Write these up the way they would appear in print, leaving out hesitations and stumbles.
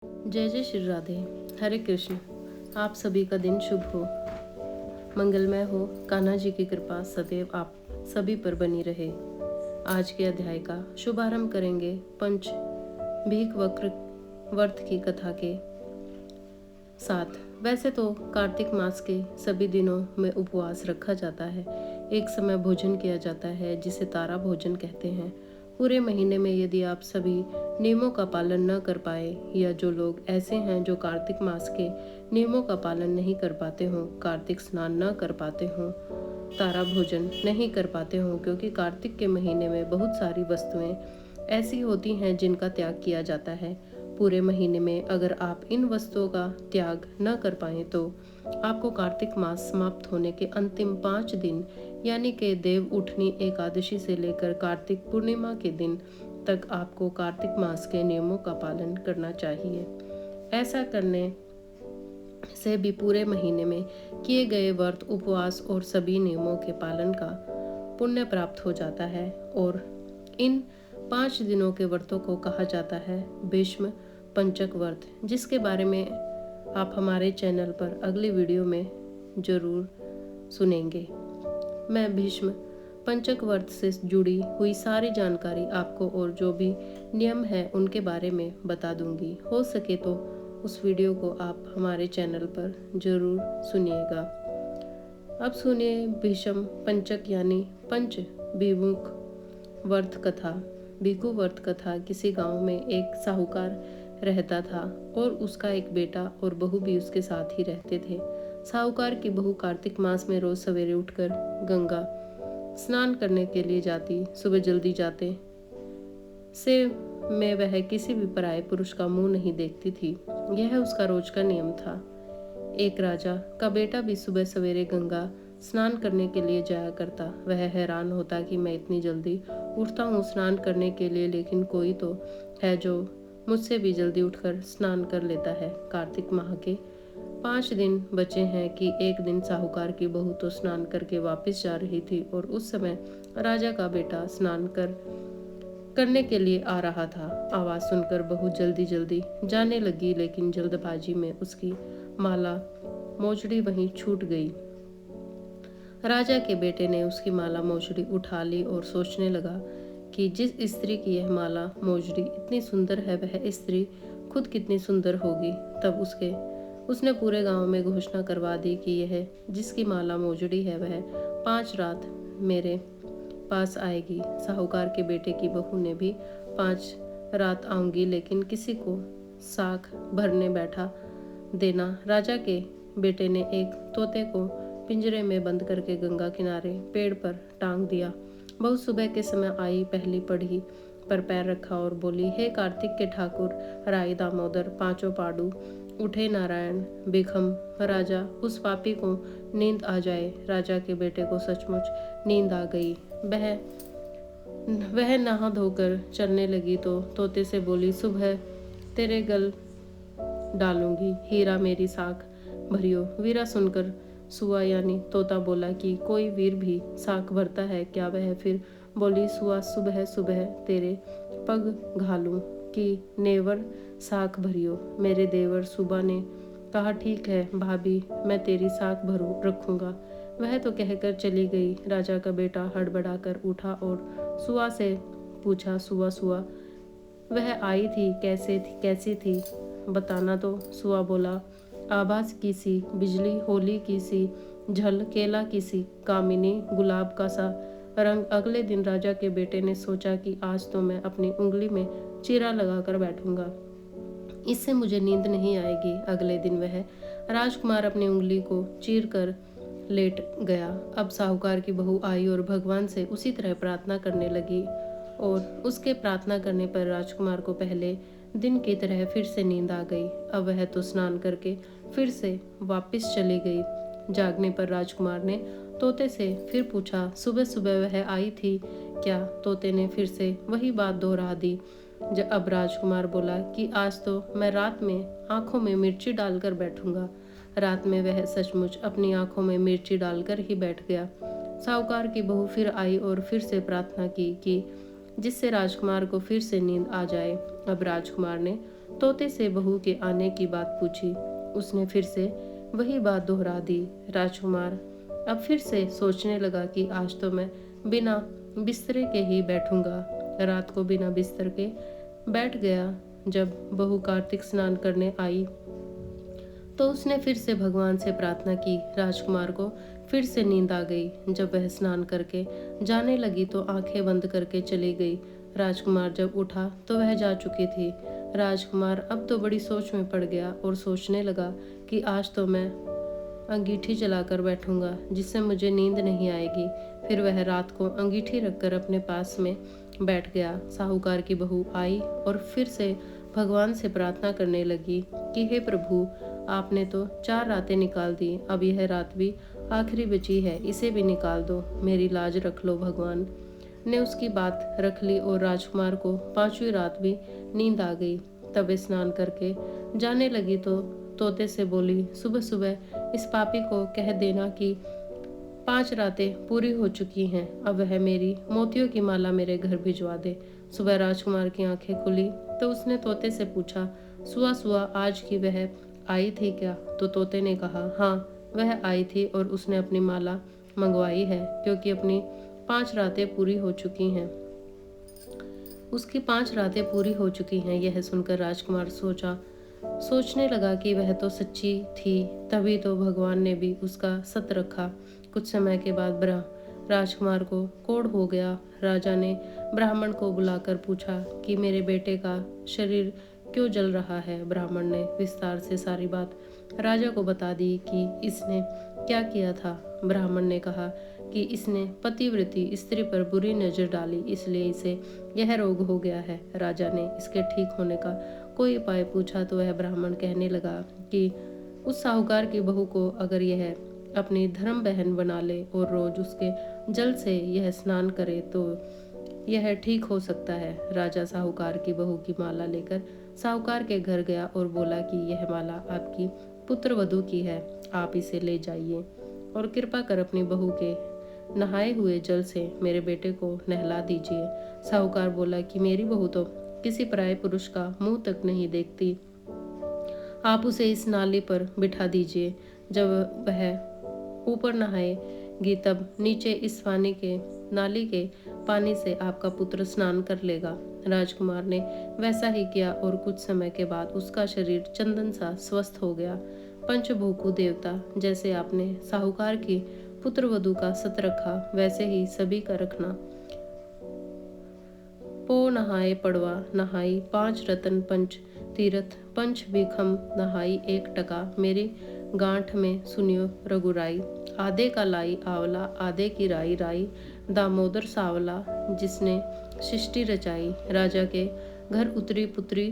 जय जय श्री राधे। हरे कृष्ण। आप सभी का दिन शुभ हो, मंगलमय हो। कान्हा जी की कृपा सदैव आप सभी पर बनी रहे। आज के अध्याय का शुभारंभ करेंगे पंच भीख वक्र व्रत की कथा के साथ। वैसे तो कार्तिक मास के सभी दिनों में उपवास रखा जाता है। एक समय भोजन किया जाता है जिसे तारा भोजन कहते हैं। पूरे महीने में यदि आप सभी नियमों का पालन न कर पाए, या जो लोग ऐसे हैं जो कार्तिक मास के नियमों का पालन नहीं कर पाते हों, कार्तिक स्नान न कर पाते हों, तारा भोजन नहीं कर पाते हों, क्योंकि कार्तिक के महीने में बहुत सारी वस्तुएं ऐसी होती हैं जिनका त्याग किया जाता है। पूरे महीने में अगर आप इन वस्तुओं का त्याग न कर पाएं तो आपको कार्तिक मास समाप्त होने के अंतिम 5 दिन यानी कि देव उठनी एकादशी से लेकर कार्तिक पूर्णिमा के दिन तक आपको कार्तिक मास के नियमों का पालन करना चाहिए। ऐसा करने से भी पूरे महीने में किए गए व्रत, उपवास और सभी नियमों के पालन का पुण्य प्राप्त हो जाता है। और इन 5 दिनों के व्रतों को कहा जाता है भीष्म पंचक व्रत, जिसके बारे में आप हमारे चैनल पर अगली वीडियो में जरूर सुनेंगे। मैं भीष्म पंचक व्रत से जुड़ी हुई सारी जानकारी आपको और जो भी नियम है उनके बारे में बता दूंगी। हो सके तो उस वीडियो को आप हमारे चैनल पर जरूर सुनिएगा। अब सुनिए भीष्म पंचक यानी पंच भिमुख व्रत कथा। भिक्षु व्रत कथा। किसी गांव में एक साहूकार रहता था और उसका एक बेटा और बहू भी उसके साथ ही रहते थे। साहूकार की बहू कार्तिक मास में रोज सवेरे उठकर गंगा स्नान करने के लिए जाती। सुबह जल्दी जाते से में वह किसी भी पराये पुरुष का मुंह नहीं देखती थी। यह उसका रोज का नियम था। एक राजा का बेटा भी सुबह सवेरे गंगा स्नान करने के लिए जाया करता। वह हैरान होता कि मैं इतनी जल्दी उठता हूँ स्नान करने के लिए, लेकिन कोई तो है जो मुझसे भी जल्दी उठकर स्नान कर लेता है। कार्तिक माह के 5 दिन बचे हैं कि एक दिन साहूकार की बहू तो स्नान करके वापस जा रही थी और उस समय राजा का बेटा स्नान करने के लिए आ रहा था। आवाज सुनकर बहू जल्दी जल्दी जाने लगी, लेकिन जल्दबाजी में उसकी माला मोजड़ी वहीं छूट गई। राजा के बेटे ने उसकी माला मोजड़ी उठा ली और सोचने लगा कि जिस स्त्री की यह माला मोजड़ी इतनी सुंदर है, वह स्त्री खुद कितनी सुंदर होगी। तब उसने पूरे गांव में घोषणा करवा दी कि यह जिसकी माला मोजड़ी है वह 5 रात मेरे पास आएगी। साहूकार के बेटे की बहू ने भी 5 रात आऊंगी, लेकिन किसी को साख भरने बैठा देना। राजा के बेटे ने एक तोते को पिंजरे में बंद करके गंगा किनारे पेड़ पर टांग दिया। बहू सुबह के समय आई, पहली पढ़ी पर पैर रखा और बोली, हे कार्तिक के ठाकुर, राई दामोदर, पांचों पाडू, उठे नारायण बेखम राजा, उस पापी को नींद आ जाए। राजा के बेटे को सचमुच नींद आ गई। वह नहा धोकर चलने लगी तो तोते से बोली, सुबह तेरे गल डालूंगी, हीरा मेरी साख भरियो। वीरा सुनकर सुआ यानी तोता बोला कि कोई वीर भी साख भरता है क्या? वह फिर बोली, सुआ सुबह सुबह तेरे पग घालूं कि नेवर साख भरियो। मेरे देवर सुबा ने कहा, ठीक है भाभी, मैं तेरी साख भरू रखूंगा। वह तो कहकर चली गई। राजा का बेटा हड़बड़ाकर उठा और सुआ से पूछा, सुआ सुआ वह आई थी कैसी थी बताना तो। सुआ बोला, आभास की सी बिजली, होली की सी झल, केला की सी कामिनी, गुलाब का सा रंग। अगले दिन राजा के बेटे ने सोचा कि आज तो मैं अपनी उंगली में चीरा लगाकर बैठूंगा, इससे मुझे नींद नहीं आएगी। अगले दिन वह राजकुमार अपनी उंगली को चीर कर लेट गया। अब साहूकार की बहू आई और भगवान से उसी तरह प्रार्थना करने लगी, और उसके प्रार्थना करने पर राजकुमार को पहले दिन की तरह फिर से नींद आ गई। अब वह तो स्नान करके फिर से वापस चली गई। जागने पर राजकुमार ने तोते से फिर पूछा, सुबह सुबह वह आई थी क्या? तोते ने फिर से वही बात दोहरा दी। अब राजकुमार बोला कि आज तो मैं रात में आंखों में मिर्ची डालकर बैठूंगा। रात में वह सचमुच अपनी आंखों में मिर्ची डालकर ही बैठ गया। साहूकार की बहू फिर आई और फिर से प्रार्थना की कि जिससे राजकुमार को फिर से नींद आ जाए। अब राजकुमार ने तोते से बहू के आने की बात पूछी। उसने फिर से वही बात दोहरा दी। राजकुमार अब फिर से सोचने लगा कि आज तो मैं बिना बिस्तरे के ही बैठूंगा। रात को बिना बिस्तर के बैठ गया। जब बहू कार्तिक स्नान करने आई तो उसने फिर से भगवान से प्रार्थना की। राजकुमार को फिर से नींद आ गई। जब वह स्नान करके जाने लगी तो आंखें बंद करके चली गई। राजकुमार जब उठा तो वह जा चुकी थी। राजकुमार अब तो बड़ी सोच में पड़ गया और सोचने लगा कि आज तो मैं अंगीठी जलाकर बैठूंगा जिससे मुझे नींद नहीं आएगी। फिर वह रात को अंगीठी रखकर अपने पास में बैठ गया। साहूकार की बहू आई और फिर से भगवान से प्रार्थना करने लगी कि हे प्रभु, आपने तो 4 रातें निकाल दी, अब यह रात भी आखिरी बची है, इसे भी निकाल दो, मेरी लाज रख लो। भगवान ने उसकी बात रख ली और राजकुमार को 5वीं रात भी नींद आ गई। तब वे स्नान करके जाने लगी तो तोते से बोली, सुबह सुबह इस पापी को कह देना कि 5 रातें पूरी हो चुकी हैं, अब वह मेरी मोतियों की माला मेरे घर भिजवा दे। सुबह राजकुमार की आंखें खुली तो उसने तोते से पूछा, सुआ सुआ आज की वह आई थी क्या? तो तोते ने कहा, हाँ वह आई थी और उसने अपनी माला मंगवाई है क्योंकि अपनी 5 रातें पूरी हो चुकी हैं। उसकी 5 रातें पूरी हो चुकी हैं। यह सुनकर राजकुमार सोचने लगा कि वह तो सच्ची थी, तभी तो भगवान ने भी उसका सत रखा। कुछ समय के बाद राजकुमार को कोढ़ हो गया। राजा ने ब्राह्मण को बुलाकर पूछा कि मेरे बेटे का शरीर क्यों जल रहा है। ब्राह्मण ने विस्तार से सारी बात राजा को बता दी कि इसने क्या किया था। ब्राह्मण ने कहा कि इसने पतिव्रती स्त्री पर बुरी नजर डाली, इसलिए इसे यह रोग हो गया है। राजा ने इसके ठीक होने का कोई उपाय पूछा तो वह ब्राह्मण कहने लगा कि उस साहूकार की बहू को अगर यह अपनी धर्म बहन बना ले और रोज उसके जल से यह स्नान करे तो यह ठीक हो सकता है। राजा साहूकार की बहू की माला लेकर साहूकार के घर गया और बोला कि यह माला आपकी पुत्र वधू की है, आप इसे ले जाइए और कृपा कर अपनी बहू के नहाए हुए जल से मेरे बेटे को नहला दीजिए। साहूकार बोला कि मेरी बहू तो किसी पराये पुरुष का मुंह तक नहीं देखती, आप उसे इस नाली पर बिठा दीजिए। जब वह ऊपर नहाएगी तब नीचे इस नाली के पानी से आपका पुत्र स्नान कर लेगा। राजकुमार ने वैसा ही किया और कुछ समय के बाद उसका शरीर चंदन सा स्वस्थ हो गया। पंचभूखु देवता, जैसे आपने साहूकार की पुत्र वधू का सत रखा वैसे ही सभी का रखना। पो नहाए पड़वा नहाई 5 रतन पंच तीरथ पंच बिखम नहाई 1 टका, मेरी गांठ में सुनियो रघुराई। आधे का लाई आंवला आधे की राई राई, दामोदर सावला जिसने सृष्टि रचाई। राजा के घर उतरी पुत्री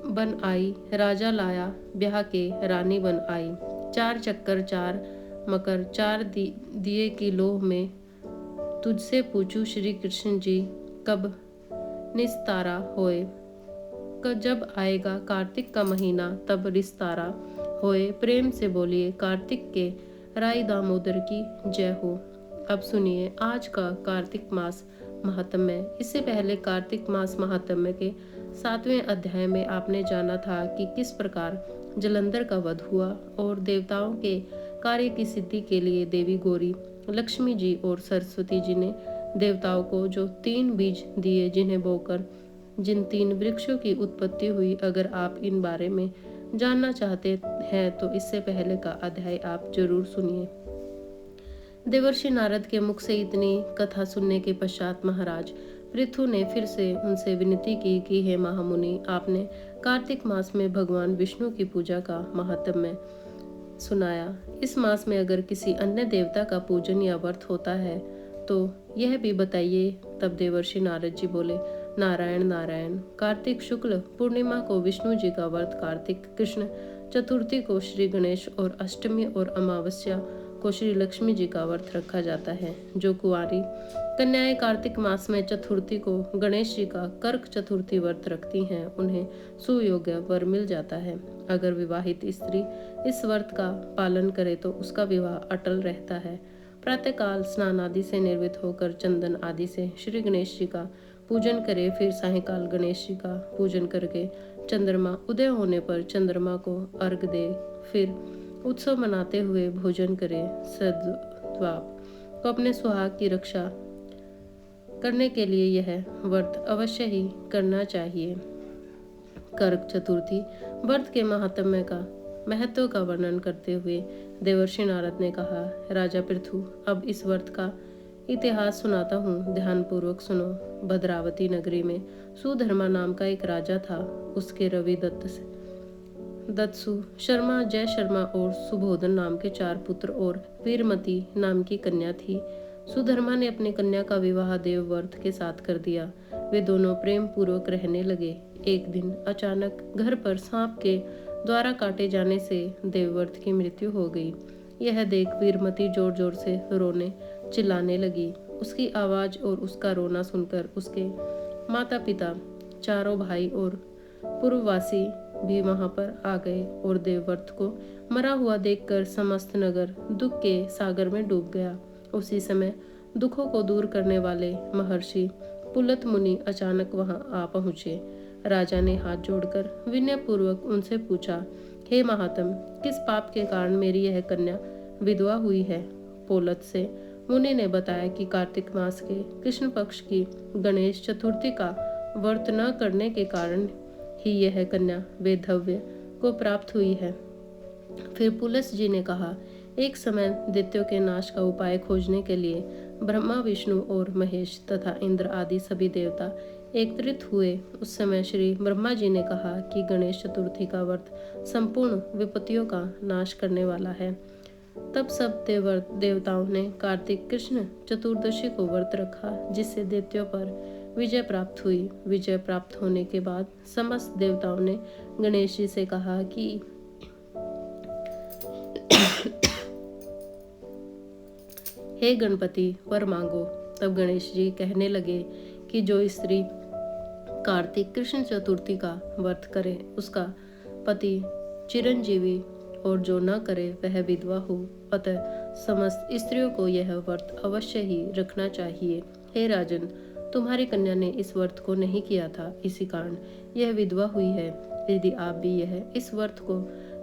बन आई, राजा लाया ब्याह के रानी बन आई। 4 चक्कर 4 मकर 4 दिए की लोह में, तुझसे पूछूं श्री कृष्ण जी कब निस्तारा होए। जब आएगा कार्तिक का महीना तब रिस्तारा होए, प्रेम से बोलिए कार्तिक के राई दामोदर की जय हो। अब सुनिए आज का कार्तिक मास महात्म्य। इससे पहले कार्तिक मास महात्म्य के 7वें अध्याय में आपने जाना था कि किस प्रकार जलंधर का वध हुआ और देवताओं के कार्य की सिद्धि के लिए देवी गौरी, लक्ष्मी जी और सरस्वती जी ने देवताओं को जो 3 बीज दिए जिन्हें बोकर जिन 3 वृक्षों की उत्पत्ति हुई। अगर आप इन बारे में जानना चाहते हैं तो इससे पहले का अध्याय आप जरूर सुनिए। देवर्षि नारद के मुख से इतनी कथा सुनने के पश्चात महाराज पृथु ने फिर से उनसे विनती की कि हे महामुनि, आपने कार्तिक मास में भगवान विष्णु की पूजा का महात्म्य सुनाया। इस मास में अगर किसी अन्य देवता का पूजन या व्रत होता है तो यह भी बताइए। तब देवर्षि नारद जी बोले, नारायण नारायण। कार्तिक शुक्ल पूर्णिमा को विष्णु जी का व्रत, कार्तिक कृष्ण चतुर्थी को श्री गणेश और अष्टमी और अमावस्या को श्री लक्ष्मी जी का व्रत रखा जाता है। जो कुंवारी कन्याएं कार्तिक मास में चतुर्थी को गणेश जी का कर्क चतुर्थी व्रत रखती हैं उन्हें सुयोग्य वर मिल जाता है। अगर विवाहित स्त्री इस व्रत का पालन करे तो उसका विवाह अटल रहता है। प्रातःकाल स्नान आदि से निर्वित होकर चंदन आदि से श्री गणेश जी का पूजन करे। फिर सायंकाल गणेश जी का पूजन करके चंद्रमा उदय होने पर चंद्रमा को अर्घ दे। फिर उत्सव मनाते हुए भोजन करे। सद्वाप को अपने सुहाग की रक्षा करने के लिए यह व्रत अवश्य ही करना चाहिए। कर्क चतुर्थी व्रत के महत्व का वर्णन करते हुए देवर्षि नारद ने कहा, राजा पृथु, अब इस व्रत का इतिहास सुनाता हूँ, ध्यानपूर्वक सुनो। भद्रावती नगरी में सुधर्मा नाम का एक राजा था। उसके रवि दत्सु शर्मा, जय शर्मा और सुबोधन नाम के 4 पुत्र और वीरमती नाम की कन्या थी। सुधर्मा ने अपनी कन्या का विवाह देवव्रत के साथ कर दिया। वे दोनों प्रेम पूर्वक रहने लगे। एक दिन अचानक घर पर सांप के द्वारा काटे जाने से देवव्रत की मृत्यु हो गई। यह देख वीरमती जोर जोर से रोने चिल्लाने लगी। उसकी आवाज और उसका रोना सुनकर उसके माता पिता, चारों भाई और पूर्ववासी भी वहां पर आ गए और देवव्रत को मरा हुआ देखकर समस्त नगर दुख के सागर में डूब गया। उसी समय दुखों को दूर करने वाले महर्षि पुलत मुनि अचानक वहां आ पहुंचे। राजा ने हाथ जोड़कर विनय पूर्वक उनसे पूछा, हे महात्म, किस पाप के कारण मेरी यह कन्या विधवा हुई है? पोलत से मुनि ने बताया कि कार्तिक मास के कृष्ण पक्ष की गणेश चतुर्थी का व्रत न करने के कारण ही यह कन्या वैधव्य को प्राप्त हुई है। फिर पुलस जी ने कहा, एक समय दैत्यों के नाश का उपाय खोजने के लिए ब्रह्मा, विष्णु और महेश तथा इंद्र आदि सभी देवता एकत्रित हुए। उस समय श्री ब्रह्मा जी ने कहा कि गणेश चतुर्थी का व्रत संपूर्ण विपत्तियों का नाश करने वाला है। तब सब देवताओं ने कार्तिक कृष्ण चतुर्दशी को व्रत रखा, जिससे दैत्यों पर विजय प्राप्त हुई। विजय प्राप्त होने के बाद समस्त देवताओं ने गणेश जी से कहा कि हे गणपति, वर मांगो। तब गणेश जी कहने लगे कि जो स्त्री कार्तिक कृष्ण चतुर्थी का व्रत करे उसका पति चिरंजीवी और जो न करे वह विधवा हो। अतः समस्त स्त्रियों को यह व्रत अवश्य ही रखना चाहिए। हे राजन, तुम्हारी कन्या ने इस व्रत को नहीं किया था, इसी कारण यह विधवा हुई है। यदि आप भी इस व्रत को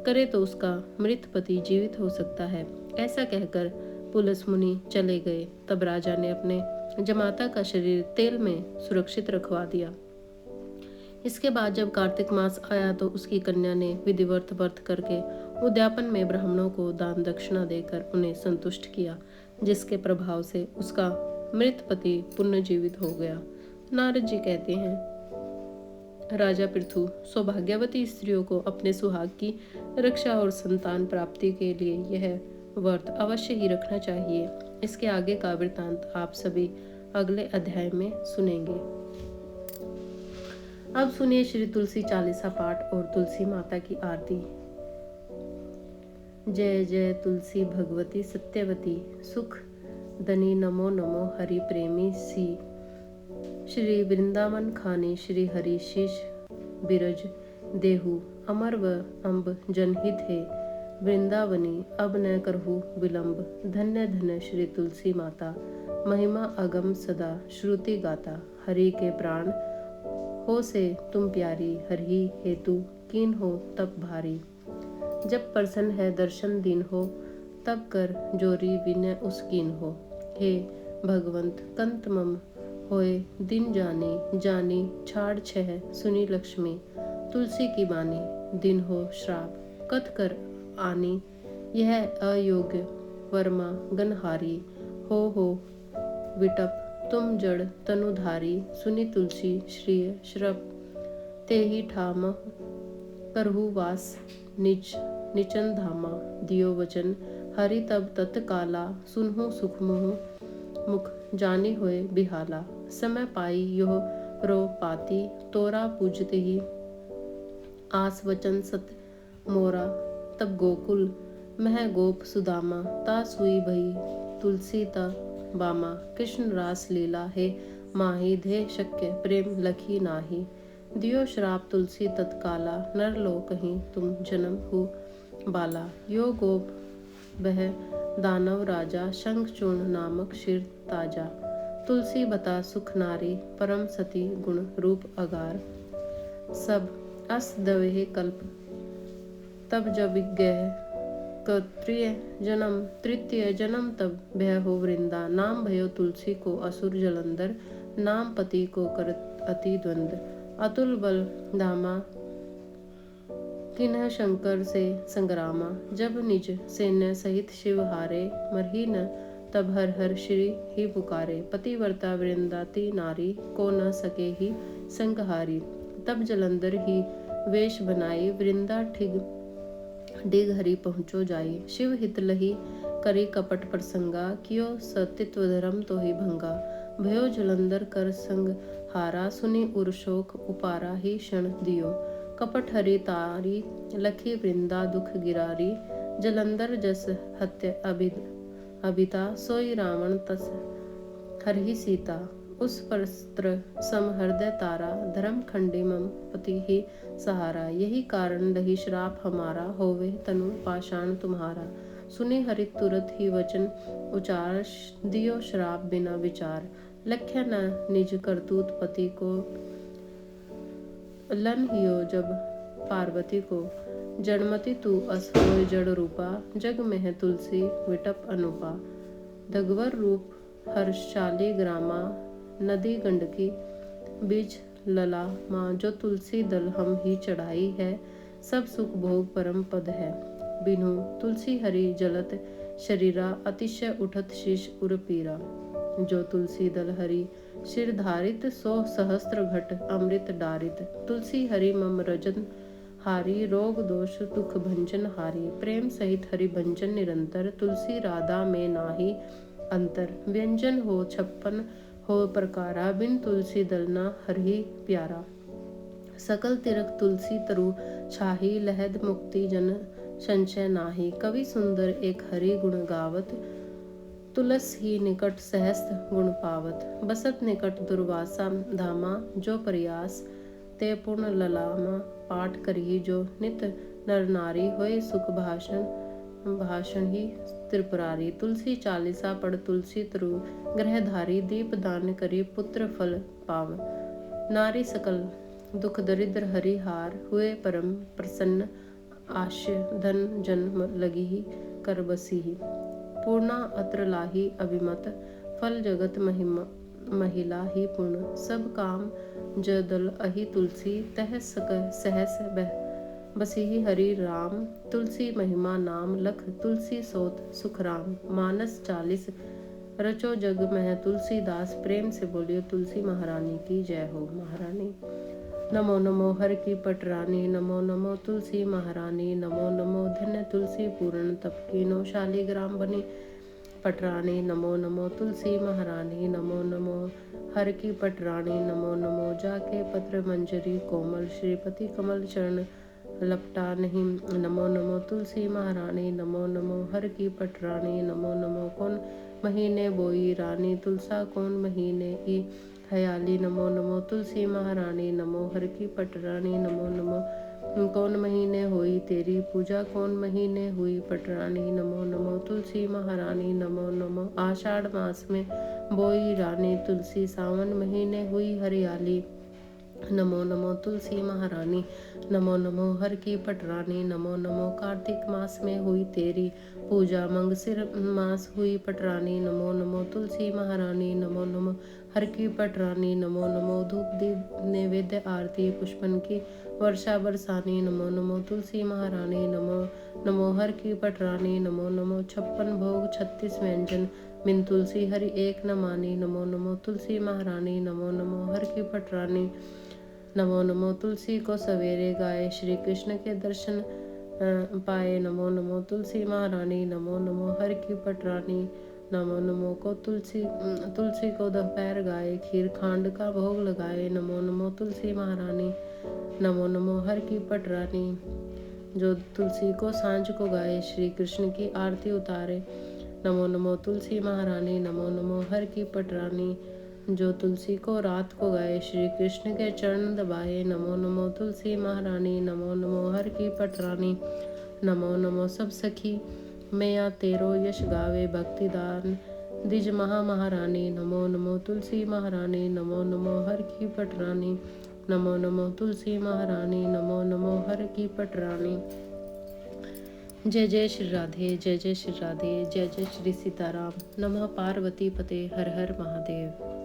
करे तो उसका मृत पति जीवित हो सकता है। ऐसा कहकर पुलस मुनि चले गए। तब राजा ने अपने जमाता का शरीर तेल में सुरक्षित रखवा दिया। इसके बाद जब कार्तिक मास आया तो उसकी कन्या ने विधिवत व्रत करके उद्यापन में ब्राह्मणों को दान दक्षिणा देकर उन्हें संतुष्ट किया, जिसके प्रभाव से उसका मृत पति पुनर्जीवित हो गया। नारद जी कहते हैं, राजा पृथु, सौभाग्यवती स्त्रियों को अपने सुहाग की रक्षा और संतान प्राप्ति के लिए यह व्रत अवश्य ही रखना चाहिए। इसके आगे का वृतांत आप सभी अगले अध्याय में सुनेंगे। अब सुनिए श्री तुलसी चालीसा पाठ और तुलसी माता की आरती। जय जय तुलसी भगवती सत्यवती, सुख धनी नमो नमो हरि प्रेमी सी। श्री वृंदावन खानी श्री हरि शीश बिरज देहु, अमर व अम्ब जनहित है वृंदावनी, अब न करहु विलंब। धन्य धन्य श्री तुलसी माता, महिमा अगम सदा श्रुति गाता। हरि के प्राण हो से तुम प्यारी, हरि हेतु कीन हो तप भारी। जब प्रसन्न है दर्शन दिन हो, तब कर जोरी विनय उस कीन हो। हे भगवंत कंत मम होए दिन जानी, जानी छाड़ छह सुनी लक्ष्मी। तुलसी की बानी दिन हो श्राप, कथ कर आनी यह अयोग्य वर्मा गनहारी। हो विटप तुम जड़ तनुधारी, सुनी तुलसी श्रीय श्रप। तेहि ठाम करहु वास निचन धामा, दियो वचन हरि तब तत्काला। सुनहु सुखमुह मुख जानी होए बिहाला। समय पाई योह रो पाती, तोरा पूजते ही आस वचन सत मोरा। तब गोकुल मह गोप सुदामा, ता सुई भई तुलसी ता बामा। कृष्ण रास लीला है माही, धे शक्य प्रेम लखी नाही। दियो श्राप तुलसी तत्काला, नर लो कहीं तुम जन्म हो बाला। यो गोप वह दानव राजा, शंख चूर्ण नामक शिर ताजा। तुलसी बता सुख नारी, परम सती गुण रूप अगार। सब अस दवेह कल्प, तब जब गह तृतीय जन्म तब भय हो वृंदा। नाम भयो तुलसी को असुर जलंधर, नाम पति को करत अति द्वंद। अतुल बल धामा, किन्ह शंकर से संग्रामा। जब निज सैन्य सहित शिव हारे, मरही न तब हर हर श्री ही पुकारे। पतिव्रता वृंदाती नारी, को न सके ही संगहारी। तब जलंधर ही वेश बनाई, वृंदा डिग हरि पहुँचो जाई। शिव हित लही करी कपट प्रसंगा, कियो सतित्व धर्म तो ही भंगा। भयो जलंधर कर संग हारा, सुनी उर शोक उपारा ही क्षण दियो। कपट हरि तारी, लखी वृंदा दुख गिरारी। जलंधर जस हत्य अबिता, सोई रावण तस हरहि सीता। उस परस्त्र सम हृदय तारा, धर्म खंडी मम पति ही सहारा। यही कारण लही श्राप हमारा, होवे तनु पाषाण तुम्हारा। सुने हरि तुरत ही वचन उचार, दियो श्राप बिना विचार। लख्या न निज करतूत पति को, लन हियो जब पार्वती को। जड़मति तू अस होय जड़ रूपा, जग में तुलसी विटप अनुपा। दगवर रूप हर्षशाली ग्रामा, नदी गंडकी बीच लला माँ। जो तुलसी दल हम ही चढ़ाई है, सब सुख भोग परम पद है। बिनु तुलसी हरि जलत शरीरा, अतिशय उठत शीश उर पीरा। जो तुलसी दल हरि शिर धारित, सो सहस्त्र घट अमृत डारित। तुलसी हरि मम रजन हारी, रोग दोष दुख भंजन हारी। प्रेम सहित हरि भंजन निरंतर, तुलसी राधा में नाही अंतर। व्यंजन हो 56 हो प्रकारा, बिन तुलसी दल न हरि प्यारा। सकल तिरक तुलसी तरु छाही, लहद मुक्ति जन संशय नाही। कवि सुंदर एक हरि गुण गावत, तुलस ही निकट सहस्त्र गुण पावत। बसत निकट दुर्वासा धामा, जो प्रयास ते पूर्ण ललामा। पाठ करी जो नित नर नारी, होए सुख भाषण ही त्रिपुरारी। तुलसी चालीसा पढ़ तुलसी तरु, ग्रहधारी दीप दान करी पुत्र फल पाव। नारी सकल दुख दरिद्र हरि हार, हुए परम प्रसन्न आश्य धन जन्म लगी ही कर बसी ही। पूर्णा अत्र लाही अभिमत, फल जगत महिला ही पूर्ण। सब काम जदल अहि तुलसी, तह सहस बसी ही हरि राम। तुलसी महिमा नाम लख, तुलसी सोत सुख राम। मानस 40 रचो जग मह तुलसीदास, प्रेम से बोलियो तुलसी महारानी की जय हो। महारानी नमो नमो हर की पटरानी, नमो नमो तुलसी महारानी। नमो नमो धन्य तुलसी पूर्ण, तप कीनो शालीग्राम बनी पटरानी। नमो नमो तुलसी महारानी, नमो नमो हर की पटरानी। नमो नमो जाके पत्र मंजरी, कोमल श्रीपति कमल चरण लपटा नहीं। नमो नमो तुलसी महारानी, नमो नमो हर की पटरानी। नमो नमो कौन महीने बोई रानी, तुलसा कौन महीने की हयाली। नमो नमो तुलसी महारानी, नमो हर की पटरानी। नमो नमो कौन महीने हुई तेरी पूजा, कौन महीने हुई पटरानी। नमो नमो तुलसी महारानी, नमो नमो आषाढ़ मास में बोई रानी, तुलसी सावन महीने हुई हरियाली। नमो नमो तुलसी महारानी, नमो नमो हर की पटरानी। नमो नमो कार्तिक मास में हुई तेरी पूजा, मंगसिर मास हुई पटरानी। नमो नमो तुलसी महारानी, नमो नमो हर की पटरानी। नमो नमो धूप दीप नैवेद्य आरती पुष्पन की वर्षा बरसानी। नमो नमो तुलसी महारानी, नमो नमो हर की पटरानी। नमो नमो 56 भोग 36 व्यंजन, बिन तुलसी हरि एक न मानी। नमो नमो तुलसी महारानी, नमो नमो हर की पटरानी। नमो नमो तुलसी को सवेरे गाए, श्री कृष्ण के दर्शन पाए। नमो नमो तुलसी महारानी, नमो नमो हर की पटरानी। नमो नमो को तुलसी को दोपहर गाए, खीर खांड का भोग लगाए। नमो नमो तुलसी महारानी, नमो नमो हर की पटरानी। जो तुलसी को सांझ को गाए, श्री कृष्ण की आरती उतारे। नमो नमो तुलसी महारानी, नमो नमो हर की पटरानी। जो तुलसी को रात को गाए, श्री कृष्ण के चरण दबाए। नमो नमो तुलसी महारानी, नमो नमो हर की पटरानी। नमो नमो सब सखी मैया तेरो यश गावे, भक्ति दान द्विज महारानी, नमो नमो तुलसी महारानी, नमो नमो हर की पटरानी, नमो नमो तुलसी महारानी, नमो नमो हर की पटरानी। जय जय श्री राधे, जय जय श्री राधे, जय जय श्री सीताराम। नमः पार्वती पते, हर हर महादेव।